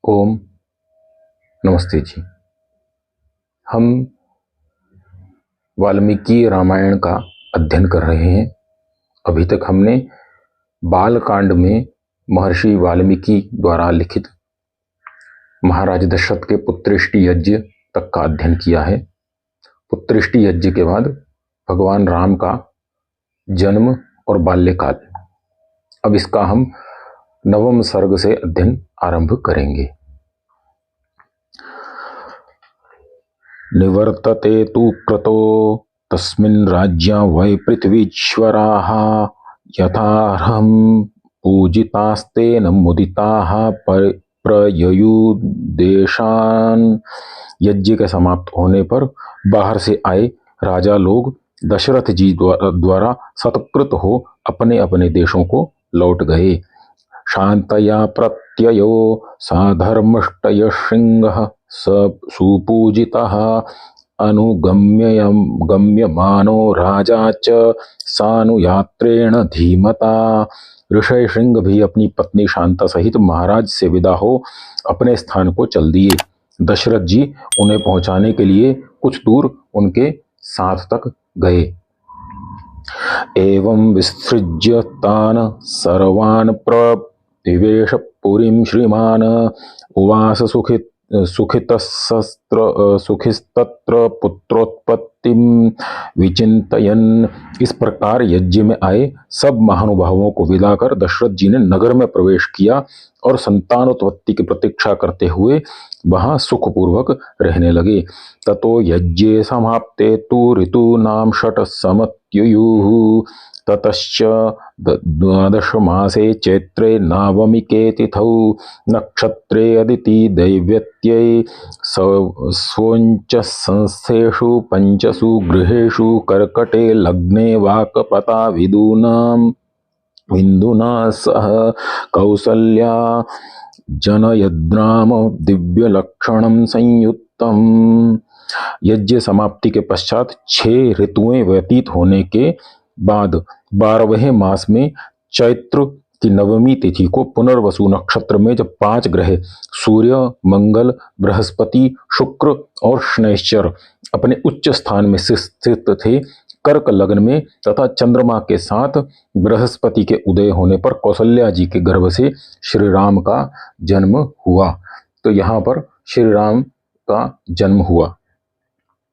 ओम नमस्ते जी। हम वाल्मीकि रामायण का अध्ययन कर रहे हैं। अभी तक हमने बालकांड में महर्षि वाल्मीकि द्वारा लिखित महाराज दशरथ के पुत्रेष्टि यज्ञ तक का अध्ययन किया है। पुत्रेष्टि यज्ञ के बाद भगवान राम का जन्म और बाल्यकाल। अब इसका हम नवम सर्ग से अध्ययन आरंभ करेंगे। निवर्तते तु क्रतो तस्मिन् राज्ञा वै पृथ्वीश्वराः यथार्हं पूजितास्तेन मुदिताः प्रययुदेशान्। यज्ञ के समाप्त होने पर बाहर से आए राजा लोग दशरथ जी द्वारा सत्कृत हो अपने अपने देशों को लौट गए। शांतया प्रत्ययो साधर्मष्टय श्रृंगः सुपूजितः अनुगम्यमानो राजा च सानुयात्रेण धीमता। ऋषय श्रृंग भी अपनी पत्नी शांता सहित महाराज से विदा हो अपने स्थान को चल दिए। दशरथ जी उन्हें पहुंचाने के लिए कुछ दूर उनके साथ तक गए। एवं विसृज्य तान् सर्वान् प्रविवेश पुरीं श्रीमान् उवास सुखिस्तत्र पुत्रोत्पत्तिं विचिंतयन्। इस प्रकार यज्ञ में आए सब महानुभावों को विदा कर दशरथ जी ने नगर में प्रवेश किया और संतानोत्पत्ति की प्रतीक्षा करते हुए वहां सुखपूर्वक रहने लगे। ततो यज्ञे समाप्ते तु ऋतूनां षट् समत्युयुः। ततश्च द्वादश मासे चैत्रे नवमिके तिथौ नक्षत्रे अदिति दैव्यत्यै स्वोंच संस्थेषु पंचसु गृहेषु कर्कटे लग्ने वाकपता विन्दुना सह कौसल्या जनयद्राम दिव्यलक्षणं संयुक्तम्। यज्ञ समाप्ति के पश्चात 6 ऋतुएं व्यतीत होने के बाद 12वें मास में चैत्र की नवमी तिथि को पुनर्वसु नक्षत्र में जब 5 ग्रह सूर्य, मंगल, बृहस्पति, शुक्र और शनैश्चर अपने उच्च स्थान में स्थित थे, कर्क लग्न में तथा चंद्रमा के साथ बृहस्पति के उदय होने पर कौशल्या जी के गर्भ से श्री राम का जन्म हुआ। तो यहाँ पर श्री राम का जन्म हुआ।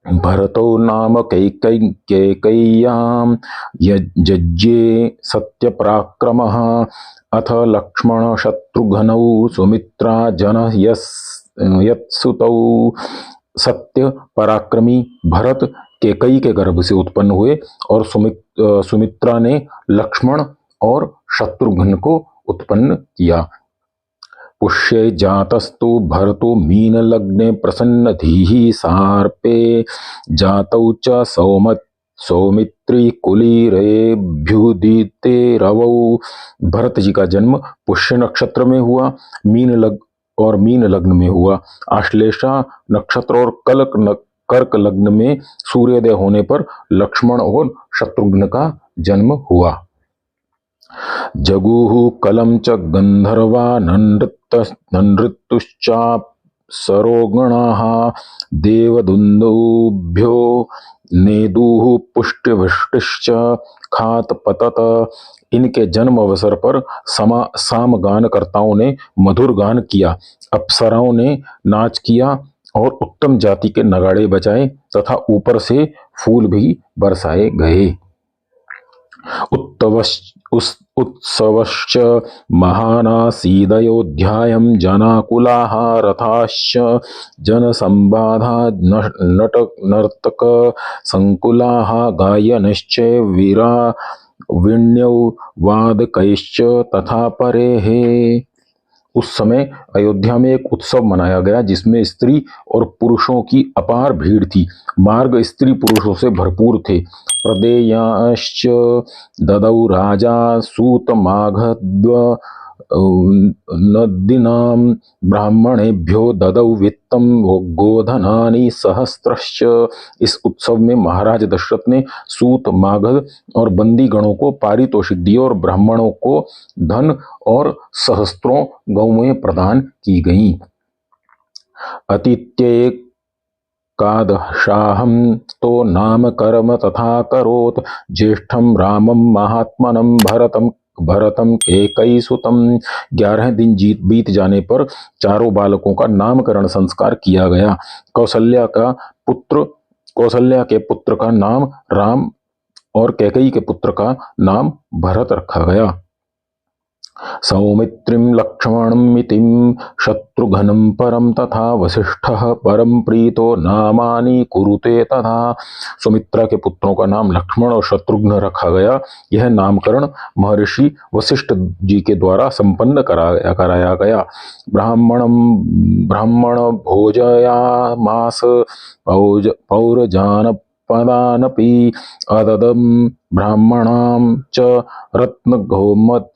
भरतो नाम कैकेय्यां यज्ञे सत्यपराक्रमः अथ लक्ष्मण शत्रुघ्नौ सुमित्रा जनः यत्सुतौ। सत्य पराक्रमी भरत कैकेयी के गर्भ से उत्पन्न हुए और सुमित्रा ने लक्ष्मण और शत्रुघ्न को उत्पन्न किया। पुष्ये जातस्तु भरतो मीनलग्ने प्रसन्नधीः सार्पे जातौ च सौमित्री कुलीरेभ्युदिते रवौ। भरत जी का जन्म पुष्य नक्षत्र में हुआ, मीन लग्न में हुआ। आश्लेषा नक्षत्र और कर्क लग्न में सूर्योदय होने पर लक्ष्मण और शत्रुघ्न का जन्म हुआ। जगुः कलं च गंधर्वा ननृतुश्चाप्सरोगणाः देवदुन्दुभ्यो नेदुः पुष्टिवृष्टिश्च खातपतत। इनके जन्म अवसर पर सामगान करताओं ने मधुर गान किया, अप्सराओं ने नाच किया और उत्तम जाति के नगाड़े बजाए तथा ऊपर से फूल भी बरसाए गए। उत्सवश्च महानासीदयोध्यायां जनाकुलाः रथाश्च जनसंबाधा नर्तक संकुलाः गायनश्च वीण्यौ वादकैश्च तथा परेः। उस समय अयोध्या में एक उत्सव मनाया गया जिसमें स्त्री और पुरुषों की अपार भीड़ थी। मार्ग स्त्री पुरुषों से भरपूर थे। प्रदेयाश्च ददौ राजा सूतमाघद्व नदीनां ब्राह्मणेभ्यो ददौ वित्तं गोधनानि सहस्रश्च। इस उत्सव में महाराज दशरथ ने सूत, मागध और बंदी गणों को पारितोषिक दिए और ब्राह्मणों को धन और सहस्त्रों गौएं प्रदान की गईं। अतीत्येकादशाहं तो नाम कर्म तथा करोत् ज्येष्ठम रामम महात्मनम भरतम केकईसुतम। 11 दिन बीत जाने पर चारों बालकों का नामकरण संस्कार किया गया। कौशल्या के पुत्र का नाम राम और कैकेयी के पुत्र का नाम भरत रखा गया। सौमित्रिं लक्ष्मणमितिं शत्रुघ्नं परं तथा वसिष्ठः परं प्रीतो नामानि कुरुते तथा। सुमित्रा के पुत्रों का नाम लक्ष्मण और शत्रुघ्न रखा गया। यह नामकरण महर्षि वशिष्ठ जी के द्वारा संपन्न कराया गया। ब्राह्मण भोजयामास पौरजानपदानपि अददं ब्राह्मणां च रत्नघोममितं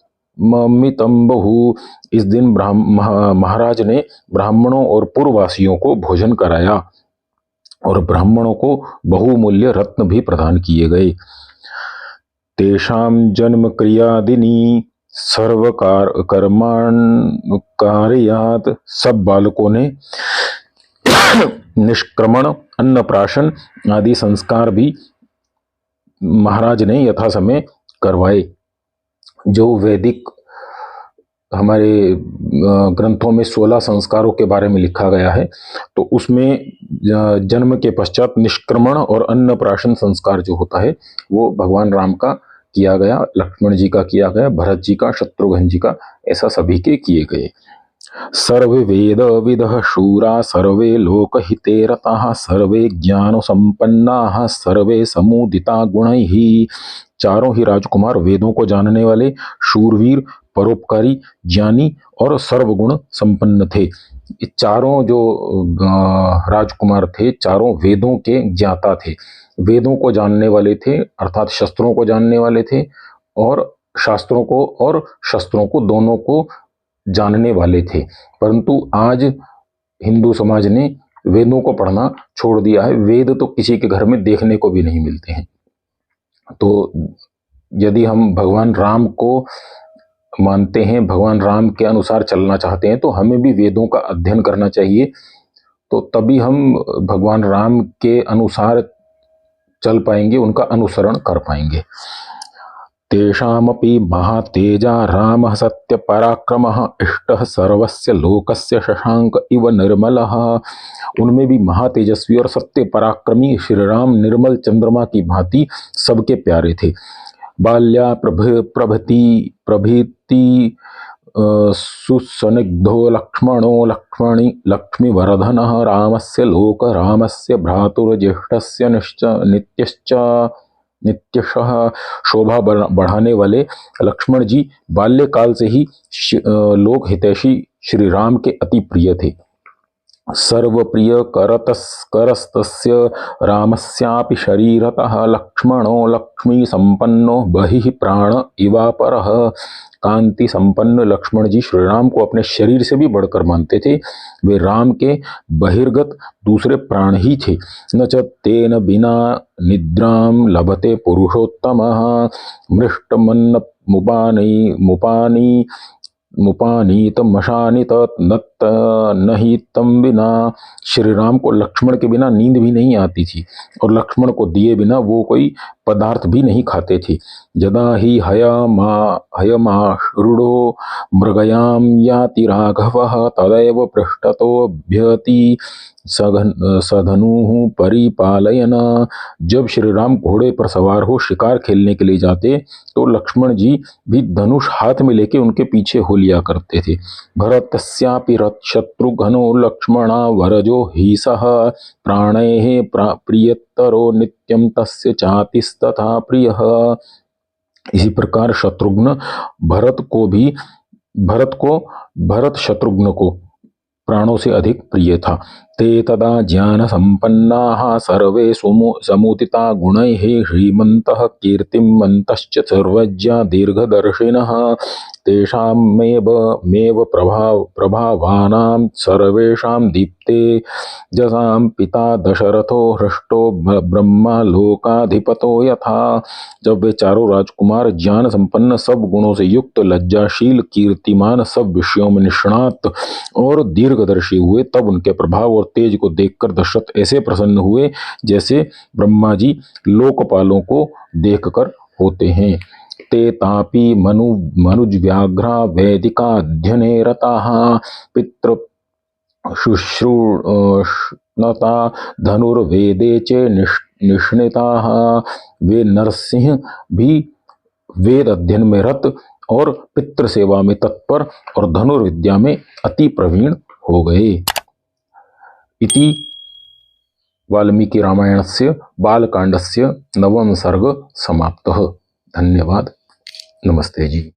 बहु। इस दिन महाराज ने ब्राह्मणों और पुरवासियों को भोजन कराया और ब्राह्मणों को बहुमूल्य रत्न भी प्रदान किए गए। तेषां जन्म क्रियादिनी सर्वकार कर्माण्यकारयात्। सब बालकों ने निष्क्रमण, अन्नप्राशन आदि संस्कार भी महाराज ने यथा समय करवाए। जो वैदिक हमारे ग्रंथों में 16 संस्कारों के बारे में लिखा गया है, तो उसमें जन्म के पश्चात निष्क्रमण और अन्नप्राशन संस्कार जो होता है वो भगवान राम का किया गया, लक्ष्मण जी का किया गया, भरत जी का, शत्रुघ्न जी का, ऐसा सभी के किए गए। सर्वे वेद विदः शूरा सर्वे लोकहिते रताः सर्वे ज्ञान संपन्नाः सर्वे समुदिता गुणैः। चारों ही राजकुमार वेदों को जानने वाले, शूरवीर, परोपकारी, ज्ञानी और सर्वगुण संपन्न थे। चारों जो राजकुमार थे, चारों वेदों के ज्ञाता थे, वेदों को जानने वाले थे, अर्थात शस्त्रों को जानने वाले थे, और शास्त्रों को और शस्त्रों को दोनों को जानने वाले थे। परंतु आज हिंदू समाज ने वेदों को पढ़ना छोड़ दिया है। वेद तो किसी के घर में देखने को भी नहीं मिलते हैं। तो यदि हम भगवान राम को मानते हैं, भगवान राम के अनुसार चलना चाहते हैं, तो हमें भी वेदों का अध्ययन करना चाहिए। तो तभी हम भगवान राम के अनुसार चल पाएंगे, उनका अनुसरण कर पाएंगे। तेषामपि महातेजा रामः सत्यपराक्रमः इष्टः सर्वस्य लोकस्य शशांक इव निर्मलः। उनमें भी महातेजस्वी और सत्य पराक्रमी श्री राम निर्मल चंद्रमा की भांति सबके प्यारे थे। बाल्या प्रभृति सुसनिग्धो लक्ष्मणो लक्ष्मीवर्धनः रामस्य लोक रामस्य भ्रातुर्ज्येष्ठस्य नित्यशः। शोभा बढ़ाने वाले लक्ष्मण जी बाल्यकाल से ही लोक हितैषी श्री राम के अति प्रिय थे। सर्वप्रिय करस्तस्य रामस्यापि शरीरतः लक्ष्मणो लक्ष्मी संपन्नो बहिः प्राण इवापरः। कांति संपन्न लक्ष्मण जी श्री राम को अपने शरीर से भी बढ़कर मानते थे। वे राम के बहिर्गत दूसरे प्राण ही थे। न च तेन बिना निद्रां लभते पुरुषोत्तमः मृष्टमन्न मुपानीत मशानित नत्त नहीं तम बिना। श्री राम को लक्ष्मण के बिना नींद भी नहीं आती थी और लक्ष्मण को दिए बिना वो कोई पदार्थ भी नहीं खाते थे। यदा ही हयमारूढ़ो मृगयाम याति राघवः तदैव पृष्ठतोऽभ्यति सधनुः परिपालयन। जब श्री राम घोड़े पर सवार हो शिकार खेलने के लिए जाते तो लक्ष्मण जी भी धनुष हाथ में लेके उनके पीछे हो लिया करते थे। भरतस्यापि शत्रुघ्नो लक्ष्मणा वरजो ही सह प्राणैः प्रियतरो नित्यं तस्य चातिस्तथा प्रियः। इसी प्रकार भरत शत्रुघ्न को प्राणों से अधिक प्रिय था। ते तदा ज्ञानसम्पन्नाः सर्वे समुदिता गुणैः श्रीमन्तः कीर्तिमन्तश्च सर्वज्ञा दीर्घदर्शिनः तेषामेव प्रभावानां सर्वेषां दीप्तेजसां पिता दशरथो हृष्टो ब्रह्मा लोकाधिपतो यथा। जब वे चारों राजकुमार ज्ञान संपन्न, सब गुणों से युक्त, लज्जाशील, कीर्तिमान, सब विषयों में निष्णात और दीर्घदर्शी हुए, तब उनके प्रभाव और तेज को देखकर दशरथ ऐसे प्रसन्न हुए जैसे ब्रह्मा जी लोकपालों को देखकर होते हैं। ते तापि मनुज व्याघ्रा वैदिकाध्ययने रताः पितृ शुश्रूषता धनुर्वेदे च निष्णिताः। वे नरसिंह भी वेद अध्ययन में रत और पितृ सेवा में तत्पर और धनुर्विद्या में अति प्रवीण हो गए। इति वाल्मीकि रामायणस्य बालकांडस्य नवम सर्ग समाप्तः। धन्यवाद। नमस्ते जी।